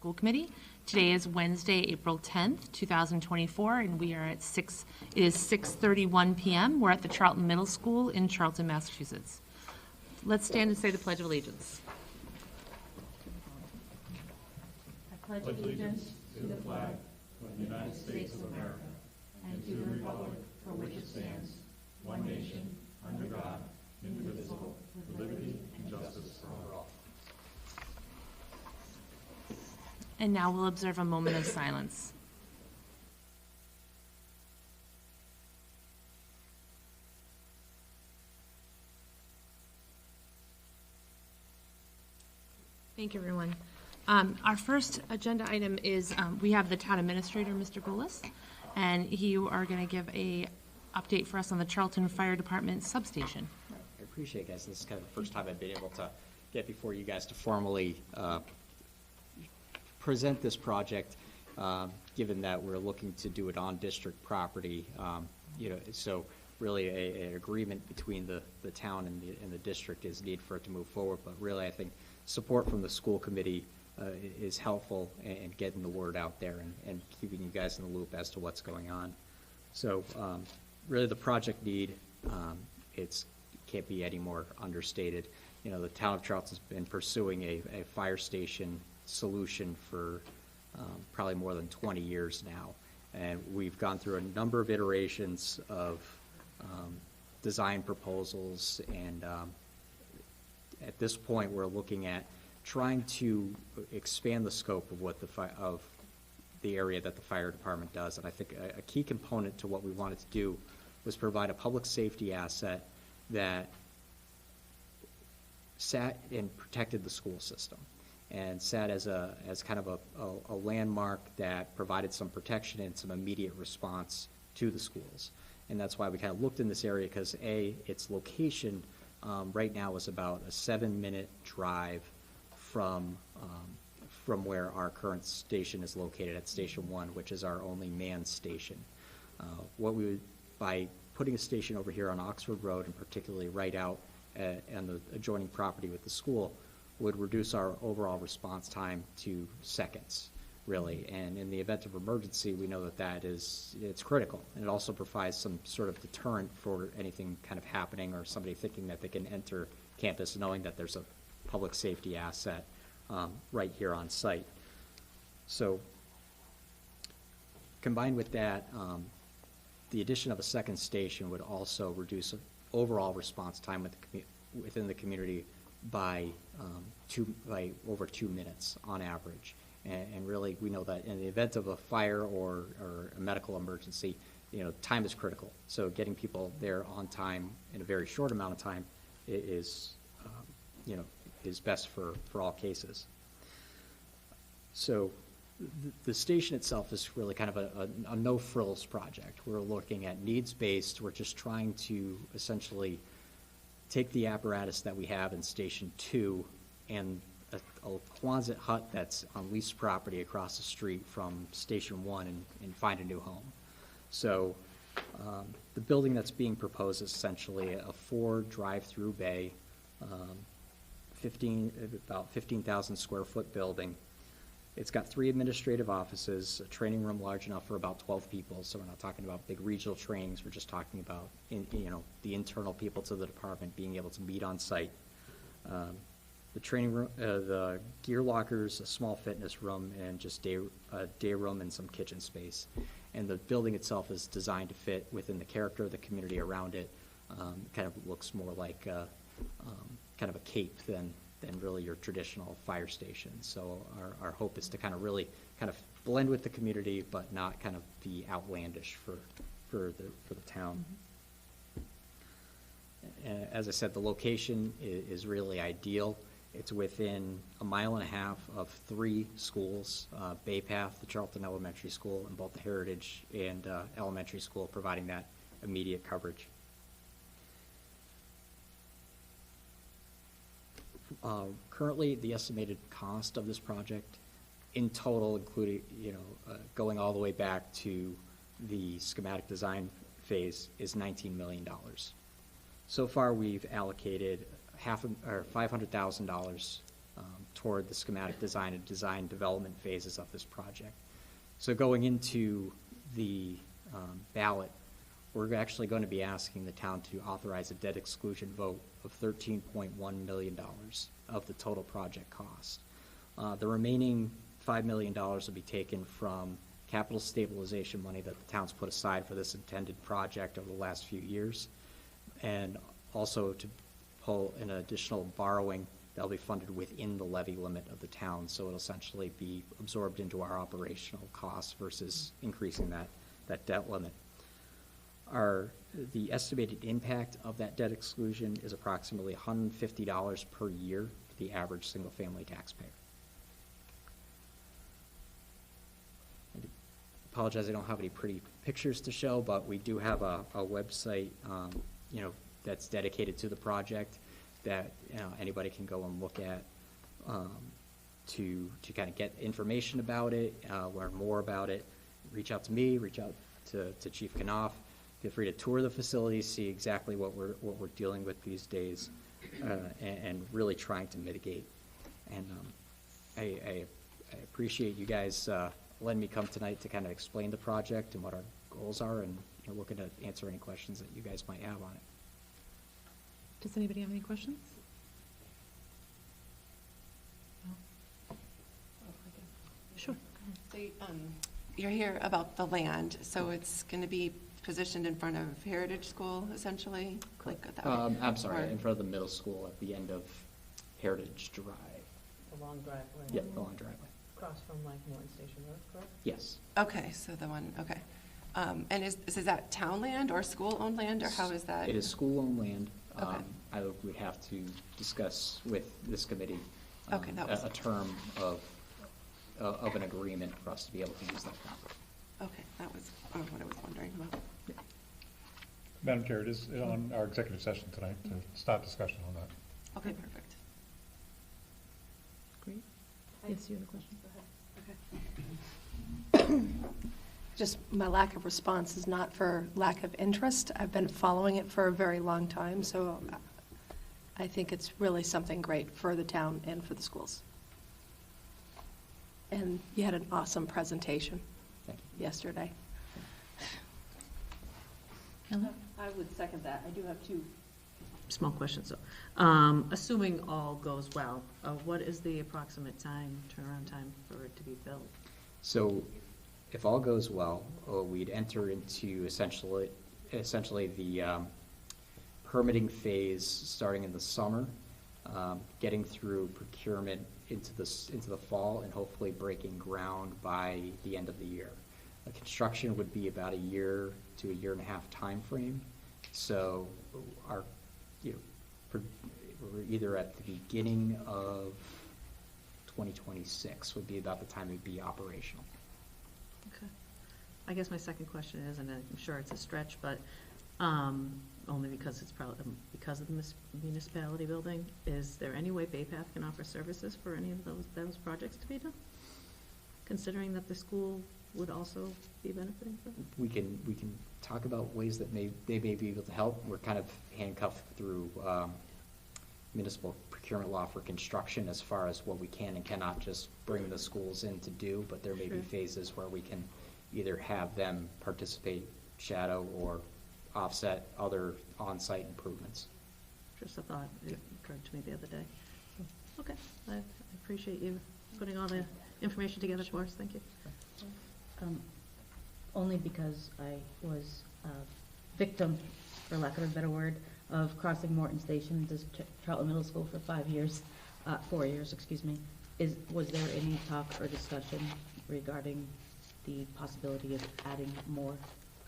School Committee. Today is Wednesday, April 10th, 2024, and we are at it is 6:31 p.m. We're at the Charlton Middle School in Charlton, Massachusetts. Let's stand and say the Pledge of Allegiance. I pledge allegiance to the flag of the United States of America and to the republic for which it stands, one nation, under God, indivisible, with liberty and justice for all. And now we'll observe a moment of silence. Thank you, everyone. Our first agenda item is we have the town administrator, Mr. Goulas, and you are going to give a update for us on the Charlton Fire Department substation. I appreciate it, guys. This is kind of the first time I've been able to get before you guys to formally present this project, given that we're looking to do it on district property. So really an agreement between the town and the district is needed for it to move forward. But really, I think support from the school committee is helpful in getting the word out there and keeping you guys in the loop as to what's going on. So really the project need, can't be any more understated. You know, the town of Charlton's been pursuing a fire station solution for probably more than 20 years now. And we've gone through a number of iterations of design proposals, and at this point we're looking at trying to expand the scope of what the area that the fire department does. And I think a key component to what we wanted to do was provide a public safety asset that sat and protected the school system, and sat as kind of a landmark that provided some protection and some immediate response to the schools. And that's why we kind of looked in this area, because its location right now is about a 7-minute drive from where our current station is located at Station 1, which is our only manned station. By putting a station over here on Oxford Road, and particularly right out on the adjoining property with the school, would reduce our overall response time to seconds, really. And in the event of emergency, we know that it's critical. And it also provides some sort of deterrent for anything kind of happening, or somebody thinking that they can enter campus knowing that there's a public safety asset right here on site. So combined with that, the addition of a second station would also reduce overall response time within the community by over 2 minutes on average. And really, we know that in the event of a fire or a medical emergency, time is critical. So getting people there on time in a very short amount of time is best for all cases. So the station itself is really kind of a no-frills project. We're looking at needs-based. We're just trying to essentially take the apparatus that we have in Station 2 and a Quonset hut that's on leased property across the street from Station 1 and find a new home. So the building that's being proposed is essentially a 4 drive-through bay, about 15,000 square foot building. It's got 3 administrative offices, a training room large enough for about 12 people. So we're not talking about big regional trainings. We're just talking about the internal people to the department being able to meet on site. The training room, the gear lockers, a small fitness room, and just a day room and some kitchen space. And the building itself is designed to fit within the character of the community around it. Kind of looks more like kind of a cape than really your traditional fire station. So our hope is to kind of really kind of blend with the community, but not kind of be outlandish for the town. As I said, the location is really ideal. It's within 1.5 miles of 3 schools, Bay Path, the Charlton Elementary School, and both the Heritage and Elementary School, providing that immediate coverage. Currently, the estimated cost of this project in total, including, going all the way back to the schematic design phase, is $19 million. So far, we've allocated $500,000 toward the schematic design and design development phases of this project. So going into the ballot, we're actually going to be asking the town to authorize a debt exclusion vote of $13.1 million of the total project cost. The remaining $5 million will be taken from capital stabilization money that the town's put aside for this intended project over the last few years, and also to pull an additional borrowing that'll be funded within the levy limit of the town, so it'll essentially be absorbed into our operational costs versus increasing that debt limit. The estimated impact of that debt exclusion is approximately $150 per year for the average single-family taxpayer. I apologize, I don't have any pretty pictures to show, but we do have a website, that's dedicated to the project that anybody can go and look at to kind of get information about it, learn more about it. Reach out to me, reach out to Chief Knopf. Feel free to tour the facilities, see exactly what we're dealing with these days, and really trying to mitigate. And I appreciate you guys letting me come tonight to kind of explain the project and what our goals are, and looking to answer any questions that you guys might have on it. Does anybody have any questions? No? Sure. So you're here about the land, so it's going to be positioned in front of Heritage School, essentially? Like that? I'm sorry, in front of the middle school at the end of Heritage Drive. The long driveway. Yep, the long driveway. Across from like Morton Station Road, correct? Yes. Okay, so the one, okay. And is that town land or school-owned land, or how is that? It is school-owned land. Okay. I would have to discuss with this committee Okay, that was- a term of an agreement for us to be able to use that property. Okay, that was what I was wondering about. Madam Chair, it is on our executive session tonight to start discussion on that. Okay, perfect. Great. Yes, you have a question? Just my lack of response is not for lack of interest. I've been following it for a very long time, so I think it's really something great for the town and for the schools. And you had an awesome presentation Thank you. yesterday. Helen? I would second that. I do have two. Small questions, though. Assuming all goes well, what is the approximate turnaround time for it to be built? So if all goes well, we'd enter into essentially the permitting phase starting in the summer, getting through procurement into the fall, and hopefully breaking ground by the end of the year. Construction would be about a year to a year and a half time frame. So we're either at the beginning of 2026 would be about the time it'd be operational. Okay. I guess my second question is, and I'm sure it's a stretch, but only because it's probably because of the municipality building, is there any way Bay Path can offer services for any of those projects to be done? Considering that the school would also be benefiting from it? We can talk about ways that they may be able to help. We're kind of handcuffed through municipal procurement law for construction as far as what we can and cannot just bring the schools in to do, but there may be phases where we can either have them participate, shadow, or offset other on-site improvements. Just a thought, it occurred to me the other day. Okay, I appreciate you putting all the information together for us, thank you. Only because I was a victim, for lack of a better word, of crossing Morton Station into Charlton Middle School for 4 years, excuse me. Was there any talk or discussion regarding the possibility of adding more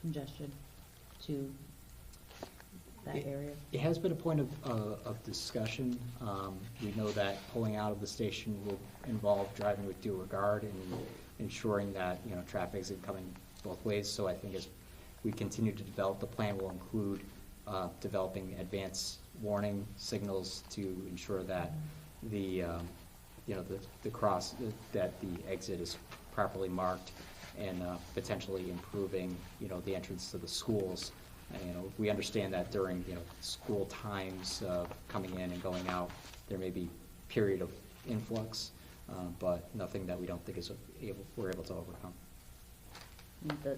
congestion to that area? It has been a point of discussion. We know that pulling out of the station will involve driving with due regard and ensuring that traffic isn't coming both ways. So I think as we continue to develop, the plan will include developing advanced warning signals to ensure that the exit is properly marked, and potentially improving the entrance to the schools. And, we understand that during school times coming in and going out, there may be period of influx, but nothing that we don't think we're able to overcome. The,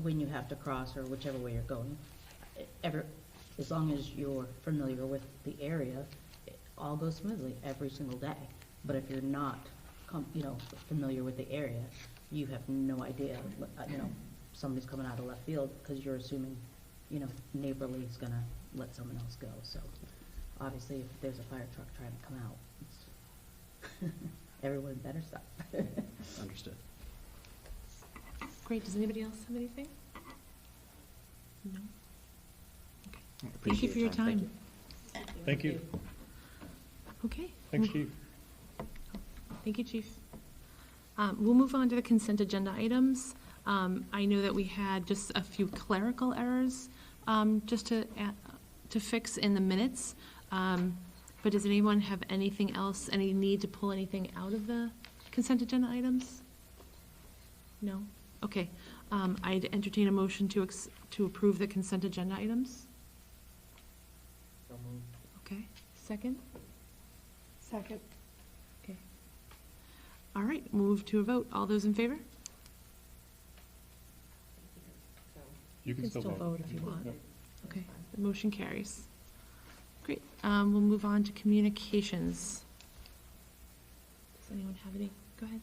when you have to cross or whichever way you're going, as long as you're familiar with the area, it all goes smoothly every single day. But if you're not, familiar with the area, you have no idea, somebody's coming out of left field because you're assuming, neighborly is gonna let someone else go. So obviously, if there's a fire truck trying to come out, it's everyone better stop. Understood. Great, does anybody else have anything? No? Okay. I Thank you appreciate for your Thank time. Thank you. Okay. Thanks, Chief. Thank you, Chief. We'll move on to the consent agenda items. I know that we had just a few clerical errors just to fix in the minutes. But does anyone have anything else, any need to pull anything out of the consent agenda items? No? Okay. I'd entertain a motion to approve the consent agenda items. Okay. Second? Second. Okay. All right, move to a vote. All those in favor? You can still vote. if you want. Yep. Okay, the motion carries. Great. We'll move on to communications. Does anyone have any? Go ahead.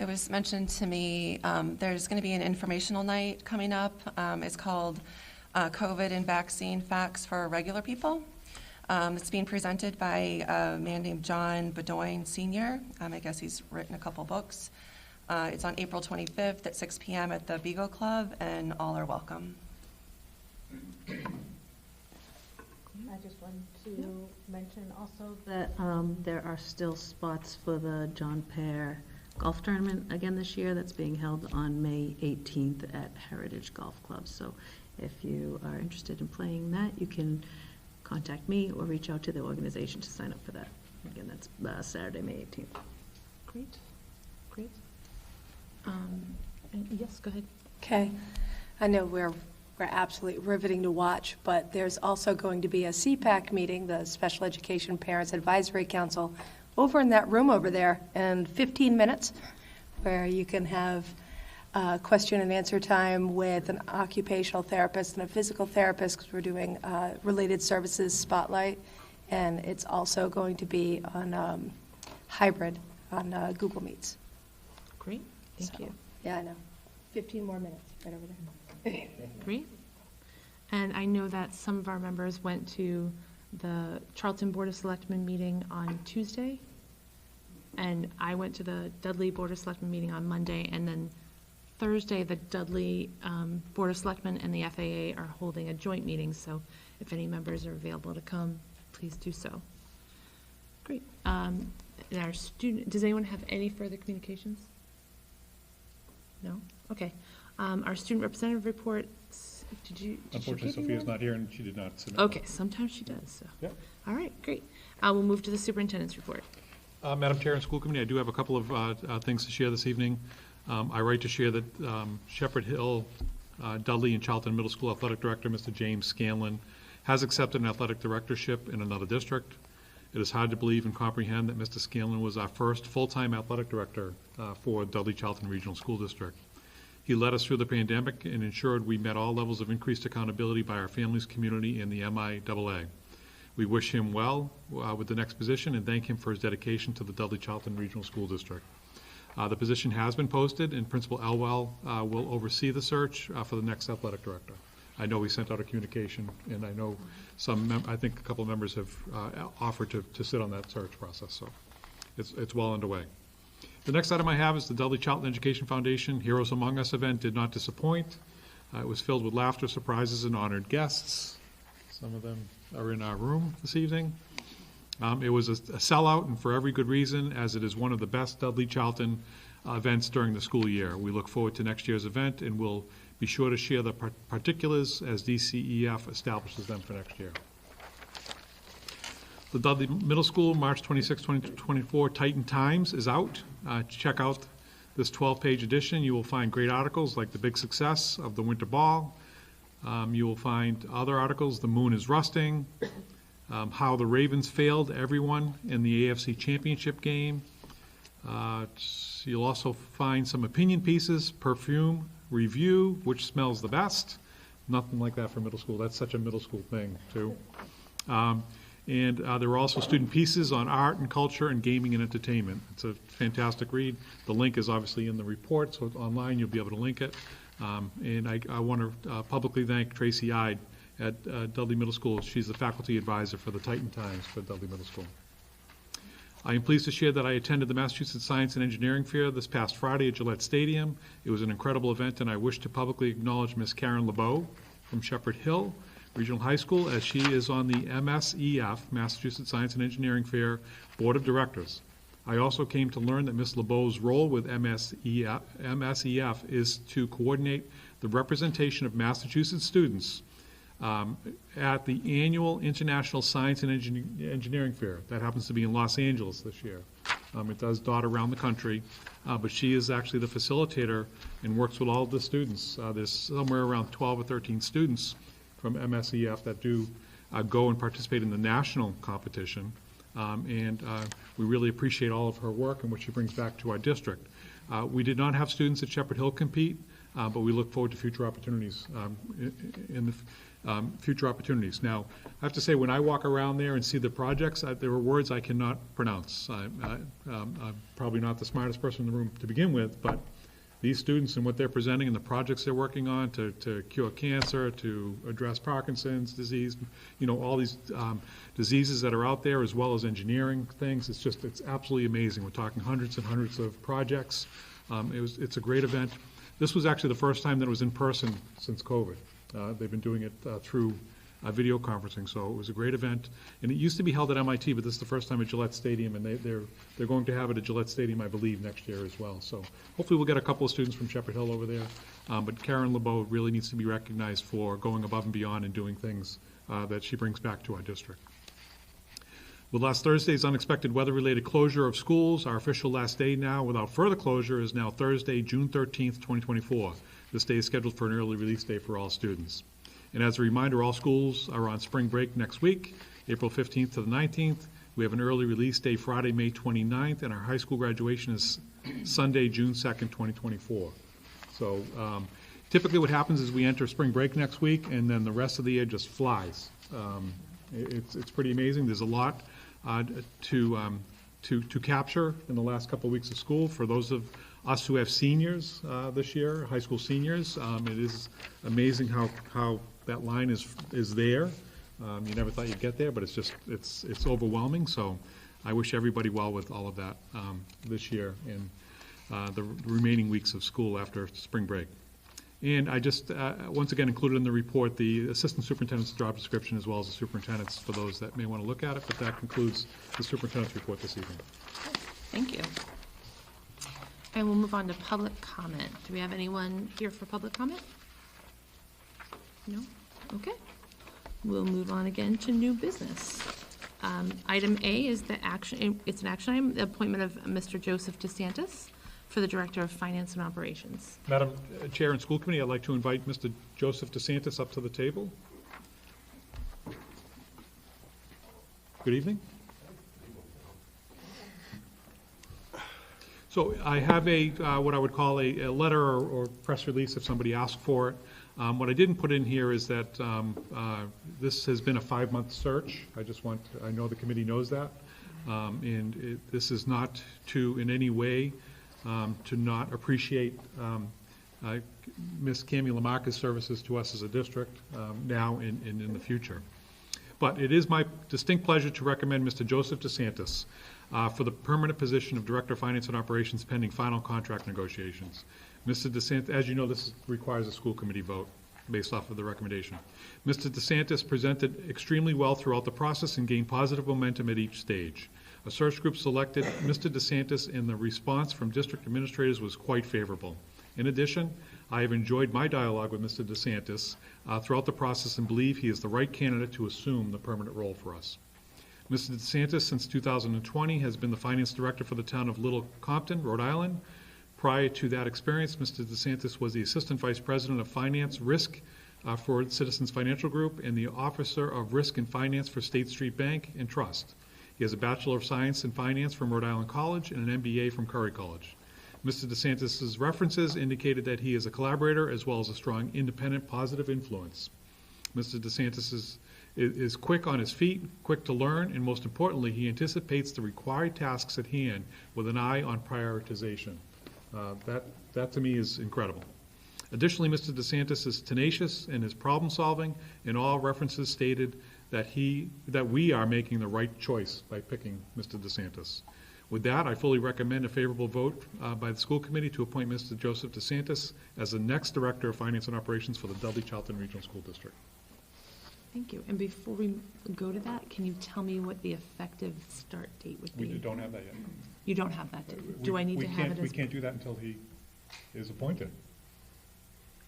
It was mentioned to me, there's going to be an informational night coming up. It's called COVID and Vaccine Facts for Regular People. It's being presented by a man named John Bedoin Sr. I guess he's written a couple books. It's on April 25th at 6 p.m. at the Beagle Club, and all are welcome. I just wanted to mention also that there are still spots for the John Pear Golf Tournament again this year. That's being held on May 18th at Heritage Golf Club. So if you are interested in playing that, you can contact me or reach out to the organization to sign up for that. Again, that's Saturday, May 18th. Great. Great. And yes, go ahead. Okay. I know we're absolutely riveting to watch, but there's also going to be a CPAC meeting, the Special Education Parents Advisory Council, over in that room over there in 15 minutes, where you can have question and answer time with an occupational therapist and a physical therapist, because we're doing related services spotlight, and it's also going to be on hybrid on Google Meets. Great. Thank you. Yeah, I know. 15 more minutes, right over there. Great. And I know that some of our members went to the Charlton Board of Selectmen meeting on Tuesday, and I went to the Dudley Board of Selectmen meeting on Monday, and then Thursday, the Dudley Board of Selectmen and the FAA are holding a joint meeting, so if any members are available to come, please do so. Great. And our student, does anyone have any further communications? No? Okay. Our student representative reports, did you Unfortunately, give me Sophia's one? not here, and she did not submit. Okay, sometimes she does, so. Yep. All right, great. We'll move to the superintendent's report. Madam Chair and School Committee, I do have a couple of things to share this evening. I write to share that Shepherd Hill, Dudley, and Charlton Middle School Athletic Director, Mr. James Scanlon, has accepted an athletic directorship in another district. It is hard to believe and comprehend that Mr. Scanlon was our first full-time athletic director for Dudley Charlton Regional School District. He led us through the pandemic and ensured we met all levels of increased accountability by our families, community, and the MIAA. We wish him well with the next position and thank him for his dedication to the Dudley Charlton Regional School District. The position has been posted, and Principal Elwell will oversee the search for the next athletic director. I know we sent out a communication, and I know I think a couple of members have offered to sit on that search process, so it's well underway. The next item I have is the Dudley Charlton Education Foundation Heroes Among Us event did not disappoint. It was filled with laughter, surprises, and honored guests. Some of them are in our room this evening. It was a sellout, and for every good reason, as it is one of the best Dudley Charlton events during the school year. We look forward to next year's event, and we'll be sure to share the particulars as DCEF establishes them for next year. The Dudley Middle School, March 26, 2024, Titan Times is out. Check out this 12-page edition. You will find great articles like the big success of the winter ball. You will find other articles, the moon is rusting, how the Ravens failed everyone in the AFC Championship game. You'll also find some opinion pieces, perfume review, which smells the best. Nothing like that for middle school. That's such a middle school thing, too. And there are also student pieces on art and culture and gaming and entertainment. It's a fantastic read. The link is obviously in the report, so online you'll be able to link it. And I want to publicly thank Tracy Ide at Dudley Middle School. She's the faculty advisor for the Titan Times for Dudley Middle School. I am pleased to share that I attended the Massachusetts Science and Engineering Fair this past Friday at Gillette Stadium. It was an incredible event, and I wish to publicly acknowledge Ms. Karen LeBeau from Shepherd Hill Regional High School, as she is on the MSEF, Massachusetts Science and Engineering Fair, Board of Directors. I also came to learn that Ms. LeBeau's role with MSEF is to coordinate the representation of Massachusetts students at the annual International Science and Engineering Fair. That happens to be in Los Angeles this year. It does dot around the country, but she is actually the facilitator and works with all of the students. There's somewhere around 12 or 13 students from MSEF that do go and participate in the national competition, and we really appreciate all of her work and what she brings back to our district. We did not have students at Shepherd Hill compete, but we look forward to future opportunities future opportunities. Now, I have to say, when I walk around there and see the projects, there are words I cannot pronounce. I'm probably not the smartest person in the room to begin with, but these students and what they're presenting and the projects they're working on to cure cancer, to address Parkinson's disease, you know, all these diseases that are out there, as well as engineering things, it's absolutely amazing. We're talking hundreds and hundreds of projects. It's a great event. This was actually the first time that it was in person since COVID. They've been doing it through video conferencing, so it was a great event. And it used to be held at MIT, but this is the first time at Gillette Stadium, and they're going to have it at Gillette Stadium, I believe, next year as well. So hopefully we'll get a couple of students from Shepherd Hill over there. But Karen LeBeau really needs to be recognized for going above and beyond and doing things that she brings back to our district. With last Thursday's unexpected weather-related closure of schools, our official last day now without further closure is now Thursday, June 13th, 2024. This day is scheduled for an early release day for all students. And as a reminder, all schools are on spring break next week, April 15th to the 19th. We have an early release day Friday, May 29th, and our high school graduation is Sunday, June 2nd, 2024. So typically what happens is we enter spring break next week, and then the rest of the year just flies. It's pretty amazing. There's a lot to capture in the last couple of weeks of school. For those of us who have seniors this year, high school seniors, it is amazing how that line is there. You never thought you'd get there, but it's overwhelming. So I wish everybody well with all of that this year and the remaining weeks of school after spring break. And I just, once again, included in the report the assistant superintendent's job description as well as the superintendent's for those that may want to look at it, but that concludes the superintendent's report this evening. Thank you. And we'll move on to public comment. Do we have anyone here for public comment? No? Okay. We'll move on again to new business. Item A is the action, it's an action item, the appointment of Mr. Joseph DeSantis for the Director of Finance and Operations. Madam Chair and School Committee, I'd like to invite Mr. Joseph DeSantis up to the table. Good evening. So I have what I would call a letter or press release if somebody asked for it. What I didn't put in here is that this has been a 5-month search. I know the committee knows that. And this is not to in any way to not appreciate Ms. Cammie Lamarca's services to us as a district now and in the future. But it is my distinct pleasure to recommend Mr. Joseph DeSantis for the permanent position of Director of Finance and Operations pending final contract negotiations. Mr. DeSantis, as you know, this requires a school committee vote based off of the recommendation. Mr. DeSantis presented extremely well throughout the process and gained positive momentum at each stage. A search group selected Mr. DeSantis, and the response from district administrators was quite favorable. In addition, I have enjoyed my dialogue with Mr. DeSantis throughout the process and believe he is the right candidate to assume the permanent role for us. Mr. DeSantis, since 2020, has been the finance director for the town of Little Compton, Rhode Island. Prior to that experience, Mr. DeSantis was the assistant vice president of finance, risk, for Citizens Financial Group and the Officer of Risk and Finance for State Street Bank and Trust. He has a Bachelor of Science in Finance from Rhode Island College and an MBA from Curry College. Mr. DeSantis' references indicated that he is a collaborator as well as a strong, independent, positive influence. Mr. DeSantis is quick on his feet, quick to learn, and most importantly, he anticipates the required tasks at hand with an eye on prioritization. That to me is incredible. Additionally, Mr. DeSantis is tenacious in his problem solving, and all references stated that we are making the right choice by picking Mr. DeSantis. With that, I fully recommend a favorable vote by the school committee to appoint Mr. Joseph DeSantis as the next Director of Finance and Operations for the Dudley Charlton Regional School District. Thank you. And before we go to that, can you tell me what the effective start date would be? We don't have that yet. You don't have that. Do I need to have it We as? can't do that until he is appointed.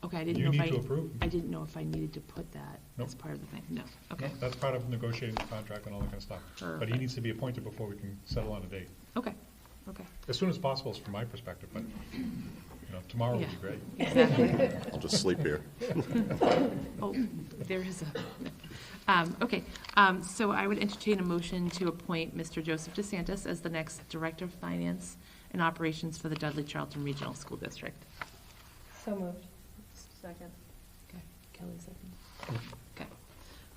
Okay, I didn't You know if need to approve. I didn't know if I needed to put that Nope. as part of the thing. No, okay. No, that's part of negotiating the contract and all that kind of stuff. But he Perfect. needs to be appointed before we can settle on a date. Okay, okay. As soon as possible is from my perspective, but, tomorrow would be Yeah. great. Exactly. I'll just sleep here. Oh, there is okay, so I would entertain a motion to appoint Mr. Joseph DeSantis as the next Director of Finance and Operations for the Dudley Charlton Regional School District. So moved. Second. Okay, Kelly second. Okay.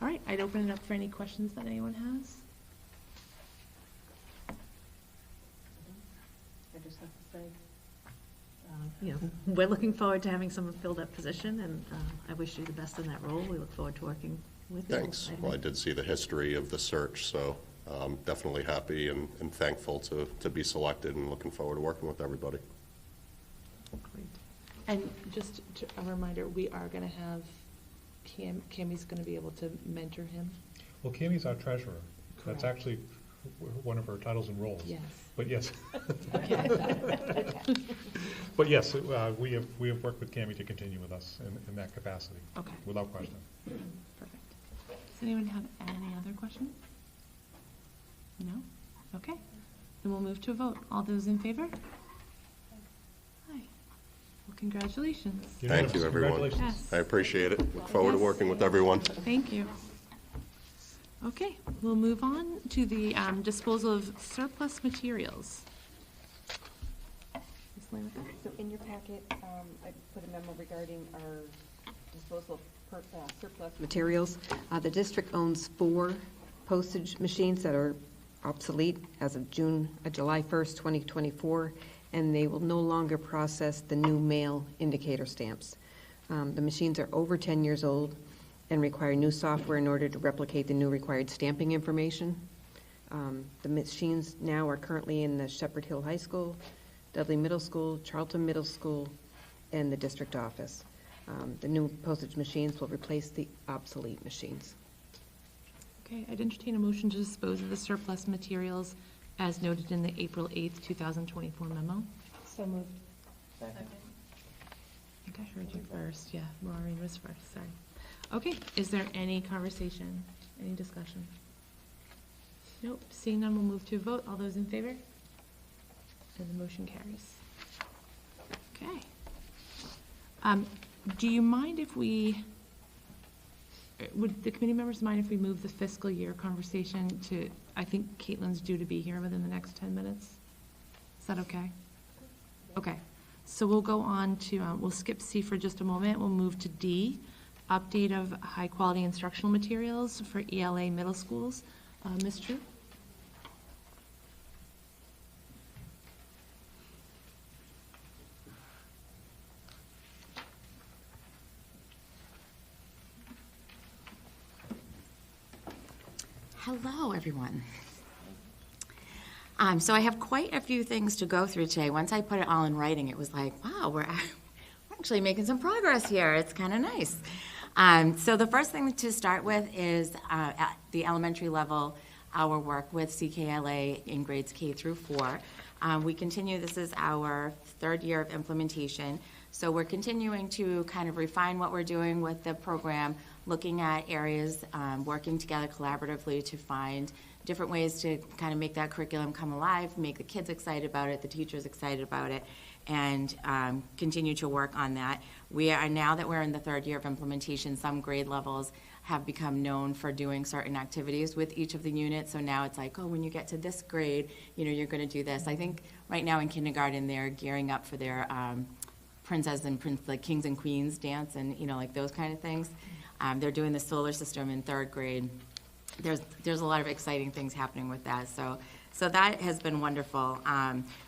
All right, I'd open it up for any questions that anyone has. I just have to say, We're looking forward to having someone fill that position, and I wish you the best in that role. We look forward to working with you. Thanks. Well, I did see the history of the search, so definitely happy and thankful to be selected and looking forward to working with everybody. Great. And just a reminder, we are going to have Cammie's going to be able to mentor him. Well, Cammie's our treasurer. That's Correct. actually one of her titles and roles. Yes. But yes, Okay. but yes, we have worked with Cammie to continue with us in that capacity. Okay. Without question. Perfect. Does anyone have any other questions? No? Okay. Then we'll move to a vote. All those in favor? Aye. Well, congratulations. Thank you, everyone. Congratulations. Yes. I appreciate it. Look forward to Yes. working with everyone. Thank you. Okay, we'll move on to the disposal of surplus materials. Ms. Lanica? So in your packet, I put a memo regarding our disposal of surplus materials. The district owns 4 postage machines that are obsolete as of July 1st, 2024, and they will no longer process the new mail indicator stamps. The machines are over 10 years old and require new software in order to replicate the new required stamping information. The machines now are currently in the Shepherd Hill High School, Dudley Middle School, Charlton Middle School, and the district office. The new postage machines will replace the obsolete machines. Okay, I'd entertain a motion to dispose of the surplus materials as noted in the April 8th, 2024 memo. So moved. I think I heard you first, yeah, Maureen was first, sorry. Okay, is there any conversation, any discussion? Nope, seeing none, we'll move to a vote. All those in favor? And the motion carries. Okay. Do you mind if would the committee members mind if we move the fiscal year conversation to, I think Caitlin's due to be here within the next 10 minutes? Is that okay? Okay, so we'll go on to, we'll skip C for just a moment. We'll move to D, update of high-quality instructional materials for ELA middle schools. Ms. True? Hello, everyone. So I have quite a few things to go through today. Once I put it all in writing, it was like, wow, we're actually making some progress here. It's kind of nice. So the first thing to start with is at the elementary level, our work with CKLA in grades K through 4. We continue, this is our 3rd year of implementation. So we're continuing to kind of refine what we're doing with the program, looking at areas, working together collaboratively to find different ways to kind of make that curriculum come alive, make the kids excited about it, the teachers excited about it, and continue to work on that. We are, now that we're in the third year of implementation, some grade levels have become known for doing certain activities with each of the units. So now it's like, oh, when you get to this grade, you're going to do this. I think right now in kindergarten, they're gearing up for their princess and like kings and queens dance and, like those kind of things. They're doing the solar system in third grade. There's a lot of exciting things happening with that. So that has been wonderful.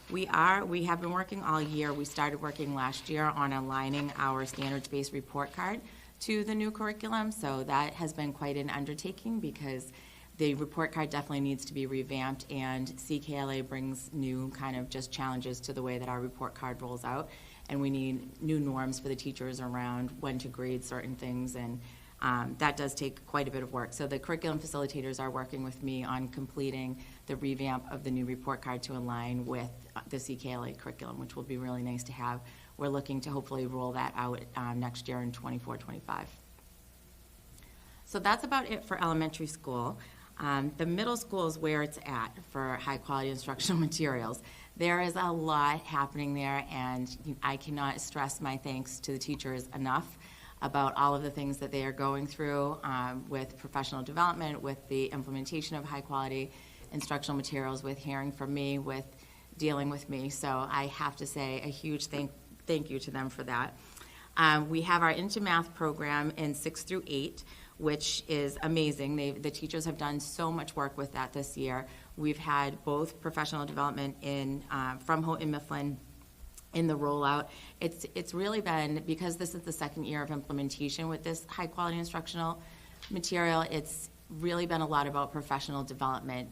We have been working all year. We started working last year on aligning our standards-based report card to the new curriculum. So that has been quite an undertaking because the report card definitely needs to be revamped, and CKLA brings new kind of just challenges to the way that our report card rolls out. And we need new norms for the teachers around when to grade certain things, and that does take quite a bit of work. So the curriculum facilitators are working with me on completing the revamp of the new report card to align with the CKLA curriculum, which will be really nice to have. We're looking to hopefully roll that out next year in 24-25. So that's about it for elementary school. The middle school is where it's at for high-quality instructional materials. There is a lot happening there, and I cannot stress my thanks to the teachers enough about all of the things that they are going through with professional development, with the implementation of high-quality instructional materials, with hearing from me, with dealing with me. So I have to say a huge thank you to them for that. We have our Into Math program in 6 through 8, which is amazing. The teachers have done so much work with that this year. We've had both professional development from Houghton Mifflin in the rollout. It's really been, because this is the second year of implementation with this high quality instructional material, it's really been a lot about professional development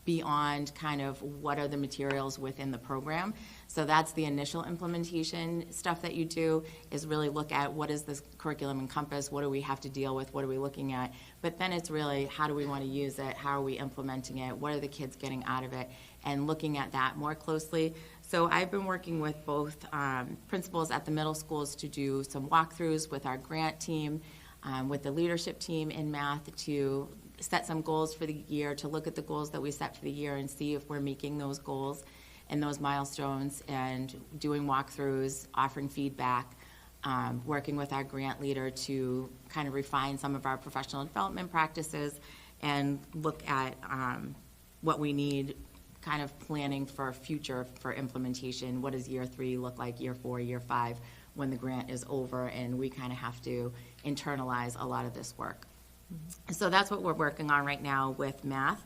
beyond kind of what are the materials within the program. So that's the initial implementation stuff that you do, is really look at what does this curriculum encompass, what do we have to deal with, what are we looking at, but then it's really how do we want to use it, how are we implementing it, what are the kids getting out of it, and looking at that more closely. So I've been working with both principals at the middle schools to do some walkthroughs with our grant team, with the leadership team in math, to set some goals for the year, to look at the goals that we set for the year and see if we're making those goals and those milestones, and doing walkthroughs, offering feedback, working with our grant leader to kind of refine some of our professional development practices and look at what we need, kind of planning for future for implementation. What does year 3 look like, year 4, year 5, when the grant is over, and we kind of have to internalize a lot of this work. So that's what we're working on right now with math.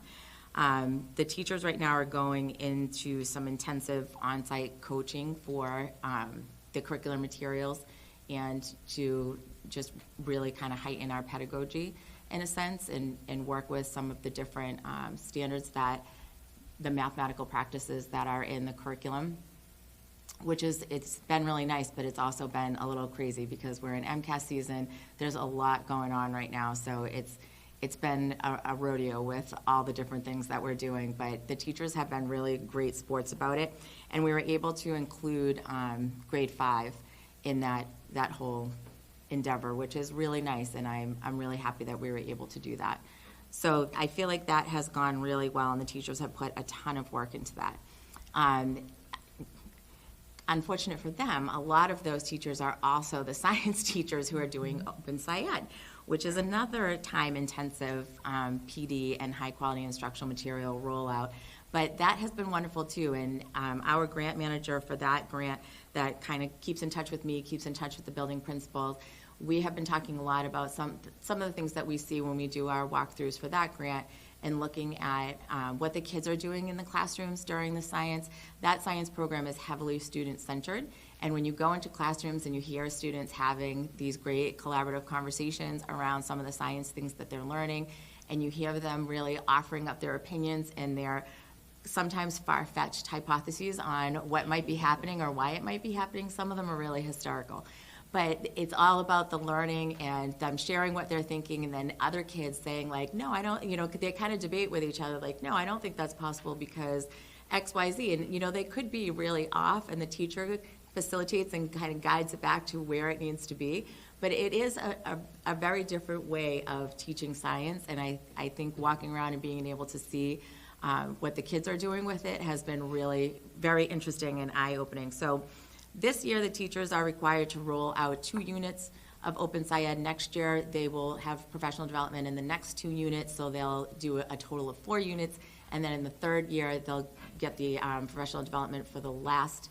The teachers right now are going into some intensive on-site coaching for the curriculum materials, and to just really kind of heighten our pedagogy in a sense, and work with some of the different standards, that the mathematical practices that are in the curriculum, which is, it's been really nice, but it's also been a little crazy because we're in MCAS season. There's a lot going on right now, so it's been a rodeo with all the different things that we're doing, but the teachers have been really great sports about it, and we were able to include grade 5 in that whole endeavor, which is really nice, and I'm really happy that we were able to do that. So I feel like that has gone really well, and the teachers have put a ton of work into that. Unfortunate for them, a lot of those teachers are also the science teachers who are doing Open SciEd, which is another time-intensive PD and high-quality instructional material rollout. But that has been wonderful too, and our grant manager for that grant that kind of keeps in touch with me, keeps in touch with the building principals. We have been talking a lot about some of the things that we see when we do our walkthroughs for that grant, and looking at what the kids are doing in the classrooms during the science. That science program is heavily student-centered, and when you go into classrooms and you hear students having these great collaborative conversations around some of the science things that they're learning, and you hear them really offering up their opinions and their sometimes far-fetched hypotheses on what might be happening or why it might be happening, some of them are really hysterical. But it's all about the learning and them sharing what they're thinking, and then other kids saying like, no, I don't, they kind of debate with each other like, no, I don't think that's possible because X, Y, Z. And, they could be really off, and the teacher facilitates and kind of guides it back to where it needs to be. But it is a very different way of teaching science, and I think walking around and being able to see what the kids are doing with it has been really very interesting and eye-opening. So this year, the teachers are required to roll out 2 units of Open SciEd. Next year, they will have professional development in the next 2 units, so they'll do a total of 4 units. And then in the 3rd year, they'll get the professional development for the last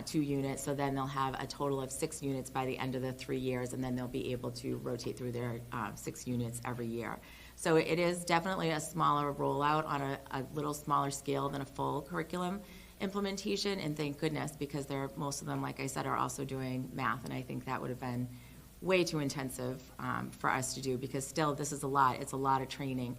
2 units, so then they'll have a total of 6 units by the end of the 3 years, and then they'll be able to rotate through their 6 units every year. So it is definitely a smaller rollout on a little smaller scale than a full curriculum implementation, and thank goodness, because most of them, like I said, are also doing math, and I think that would have been way too intensive for us to do, because still, this is a lot. It's a lot of training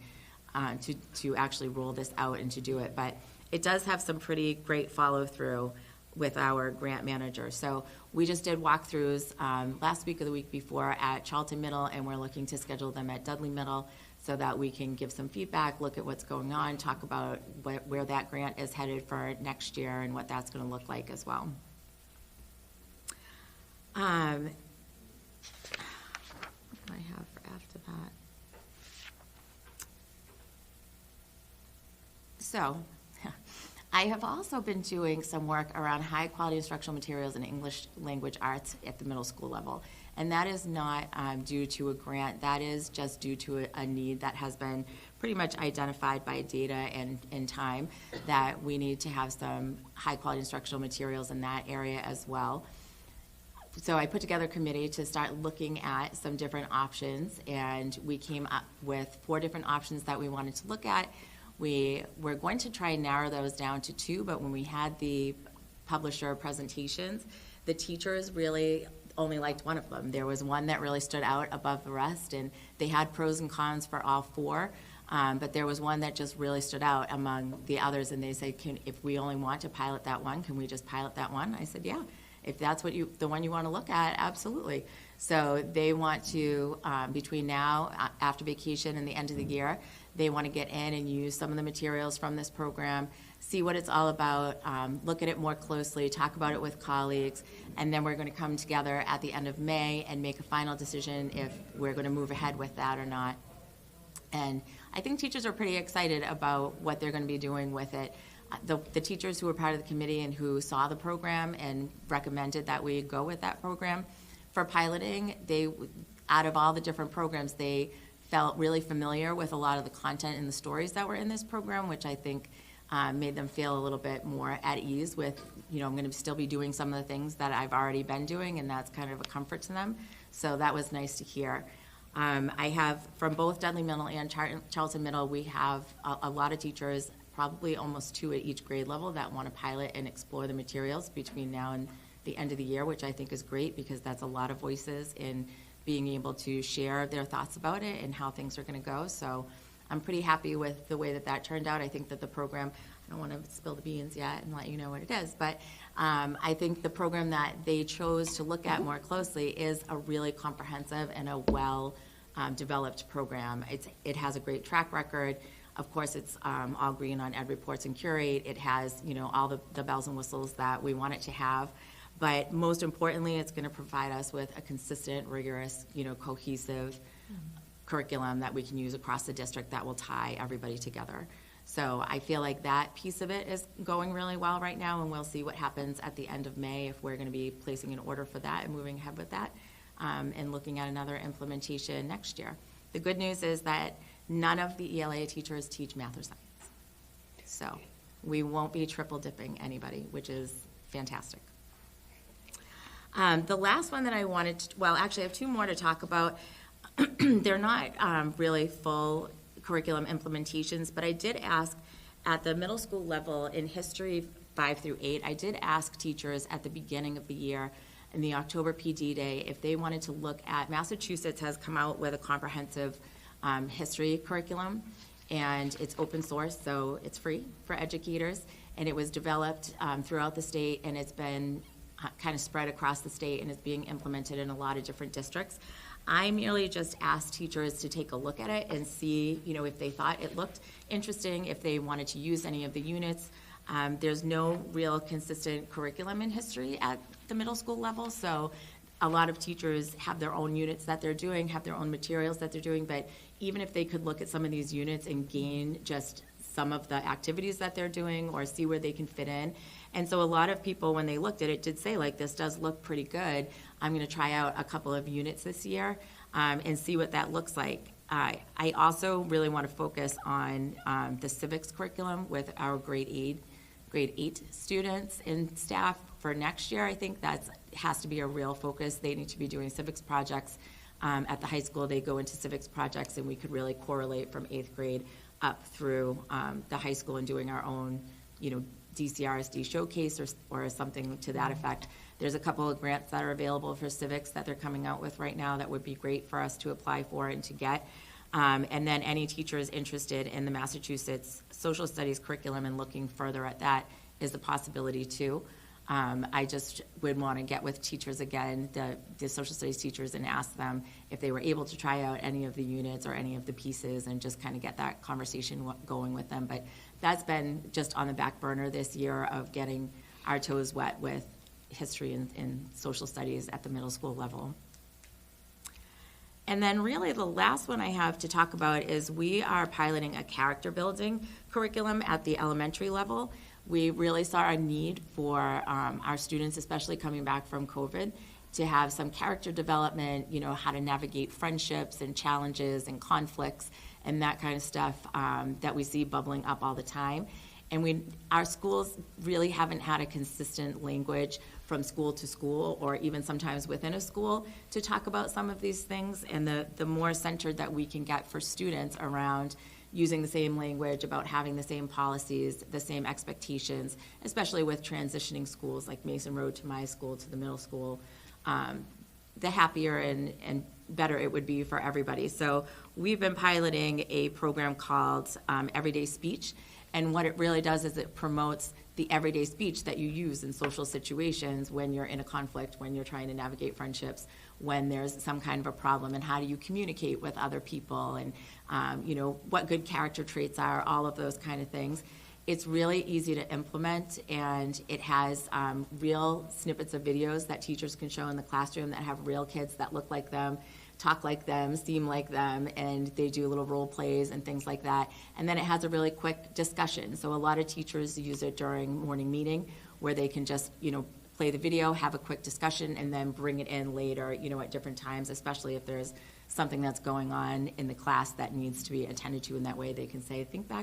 to actually roll this out and to do it. But it does have some pretty great follow-through with our grant manager. So we just did walkthroughs last week or the week before at Charlton Middle, and we're looking to schedule them at Dudley Middle so that we can give some feedback, look at what's going on, talk about where that grant is headed for next year and what that's going to look like as well. What do I have for after that? So, I have also been doing some work around high-quality instructional materials and English language arts at the middle school level. And that is not due to a grant. That is just due to a need that has been pretty much identified by data and time, that we need to have some high-quality instructional materials in that area as well. So I put together a committee to start looking at some different options, and we came up with 4 different options that we wanted to look at. We were going to try and narrow those down to 2, but when we had the publisher presentations, the teachers really only liked one of them. There was one that really stood out above the rest, and they had pros and cons for all 4, but there was one that just really stood out among the others, and they said, if we only want to pilot that one, can we just pilot that one? I said, yeah. If that's the one you want to look at, absolutely. So they want to, between now, after vacation and the end of the year, they want to get in and use some of the materials from this program, see what it's all about, look at it more closely, talk about it with colleagues, and then we're going to come together at the end of May and make a final decision if we're going to move ahead with that or not. And I think teachers are pretty excited about what they're going to be doing with it. The teachers who were part of the committee and who saw the program and recommended that we go with that program for piloting, out of all the different programs, they felt really familiar with a lot of the content and the stories that were in this program, which I think made them feel a little bit more at ease with, I'm going to still be doing some of the things that I've already been doing, and that's kind of a comfort to them. So that was nice to hear. I have, from both Dudley Middle and Charlton Middle, we have a lot of teachers, probably almost 2 at each grade level, that want to pilot and explore the materials between now and the end of the year, which I think is great, because that's a lot of voices in being able to share their thoughts about it and how things are going to go. So I'm pretty happy with the way that turned out. I think that the program, I don't want to spill the beans yet and let you know what it is, but I think the program that they chose to look at more closely is a really comprehensive and a well-developed program. It has a great track record. Of course, it's all green on Ed Reports and Curate. It has, all the bells and whistles that we want it to have. But most importantly, it's going to provide us with a consistent, rigorous, cohesive curriculum that we can use across the district that will tie everybody together. So I feel like that piece of it is going really well right now, and we'll see what happens at the end of May if we're going to be placing an order for that and moving ahead with that, and looking at another implementation next year. The good news is that none of the ELA teachers teach math or science. So we won't be triple dipping anybody, which is fantastic. The last one that I wanted to, actually I have 2 more to talk about. They're not really full curriculum implementations, but I did ask at the middle school level in history 5 through 8, I did ask teachers at the beginning of the year in the October PD day if they wanted to look at, Massachusetts has come out with a comprehensive history curriculum, and it's open source, so it's free for educators, and it was developed throughout the state, and it's been kind of spread across the state, and it's being implemented in a lot of different districts. I merely just asked teachers to take a look at it and see, if they thought it looked interesting, if they wanted to use any of the units. There's no real consistent curriculum in history at the middle school level, so a lot of teachers have their own units that they're doing, have their own materials that they're doing, but even if they could look at some of these units and gain just some of the activities that they're doing or see where they can fit in. And so a lot of people, when they looked at it, did say, like, this does look pretty good. I'm going to try out a couple of units this year and see what that looks like. I also really want to focus on the civics curriculum with our grade 8 students and staff for next year. I think that has to be a real focus. They need to be doing civics projects. At the high school, they go into civics projects, and we could really correlate from 8th grade up through the high school and doing our own, DCRSD showcase or something to that effect. There's a couple of grants that are available for civics that they're coming out with right now that would be great for us to apply for and to get. And then any teachers interested in the Massachusetts social studies curriculum and looking further at that is a possibility too. I just would want to get with teachers again, the social studies teachers, and ask them if they were able to try out any of the units or any of the pieces and just kind of get that conversation going with them. But that's been just on the back burner this year of getting our toes wet with history and social studies at the middle school level. And then really the last one I have to talk about is we are piloting a character building curriculum at the elementary level. We really saw a need for our students, especially coming back from COVID, to have some character development, how to navigate friendships and challenges and conflicts and that kind of stuff that we see bubbling up all the time. And our schools really haven't had a consistent language from school to school, or even sometimes within a school, to talk about some of these things. And the more centered that we can get for students around using the same language, about having the same policies, the same expectations, especially with transitioning schools like Mason Road to my school to the middle school, the happier and better it would be for everybody. So we've been piloting a program called Everyday Speech. And what it really does is it promotes the everyday speech that you use in social situations when you're in a conflict, when you're trying to navigate friendships, when there's some kind of a problem, and how do you communicate with other people, and what good character traits are, all of those kind of things. It's really easy to implement, and it has real snippets of videos that teachers can show in the classroom that have real kids that look like them, talk like them, seem like them, and they do little role plays and things like that. And then it has a really quick discussion. So a lot of teachers use it during morning meeting, where they can just, play the video, have a quick discussion, and then bring it in later, at different times, especially if there's something that's going on in the class that needs to be attended to in that way. They can say, think back